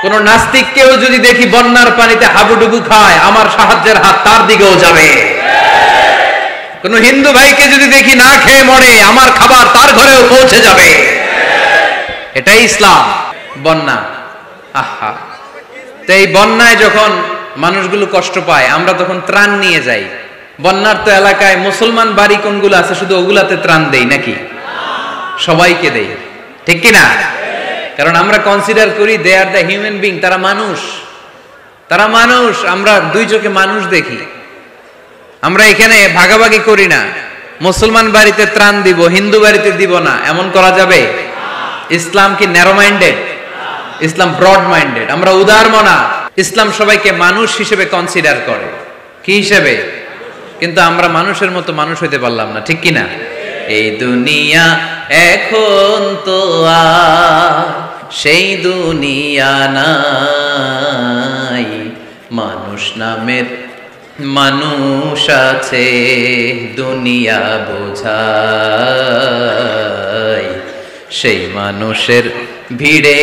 কোন নাস্তিককেও যদি দেখি বন্যার পানিতে হাবুডুবু খায়, আমার সাহায্যের হাত তার দিকেও যাবে। কোন হিন্দু ভাইকে যদি দেখি না খেয়ে মরে, আমার খাবার তার ঘরেও পৌঁছে যাবে। এটাই ইসলাম। বন্যা, আহা, তো এই বন্যায় যখন মানুষগুলো কষ্ট পায়, আমরা তখন ত্রাণ নিয়ে যাই। বন্যার তো এলাকায় মুসলমান বাড়ি কোনগুলো আছে শুধু ওগুলাতে ত্রাণ দেই নাকি? সবাইকে দেই, ঠিক কিনা? কারণ আমরা কনসিডার করি দে আর দ্য হিউম্যান বিং, তারা মানুষ, তারা মানুষ। আমরা দুই চোখে মানুষ দেখি। আমরা এখানে ভাগাভাগি করি না, মুসলমান বাড়িতে ত্রাণ দিব, হিন্দু বাড়িতে দিব না, এমন করা যাবে? ইসলাম কি ন্যারো মাইন্ডেড? ইসলাম ব্রড মাইন্ডেড। আমরা উদার মনা। ইসলাম সবাইকে মানুষ হিসেবে কনসিডার করে। কি হিসেবে? কিন্তু আমরা মানুষের মতো মানুষ হইতে পারলাম না, ঠিক কিনা? এই দুনিয়া এখন তো আর সেই দুনিয়া নাই, মানুষ নামের মানুষ আছে দুনিয়া বোঝায়, সেই মানুষের ভিড়ে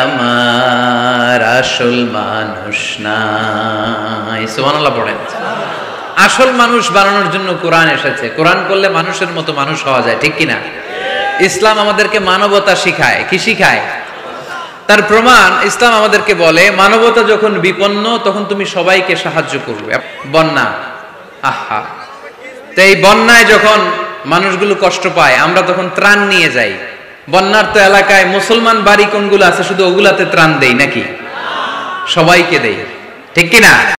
আমার আসল মানুষ নাই। সুবহানাল্লাহ পড়েন। আসল মানুষ বানানোর জন্য কোরআন এসেছে। কোরআন করলে মানুষের মতো মানুষ হওয়া যায়, ঠিক কিনা? ইসলাম আমাদেরকে মানবতা শিখায়। কি শিখায়? তার প্রমাণ ইসলাম আমাদেরকে বলে মানবতা যখন বিপন্ন তখন তুমি সবাইকে সাহায্য করবে। বন্যা, আহা, তো এই বন্যায় যখন মানুষগুলো কষ্ট পায়, আমরা তখন ত্রাণ নিয়ে যাই। বন্যার তো এলাকায় মুসলমান বাড়ি কোনগুলো আছে শুধু ওগুলাতে ত্রাণ দেই নাকি? সবাইকে দেই, ঠিক কিনা?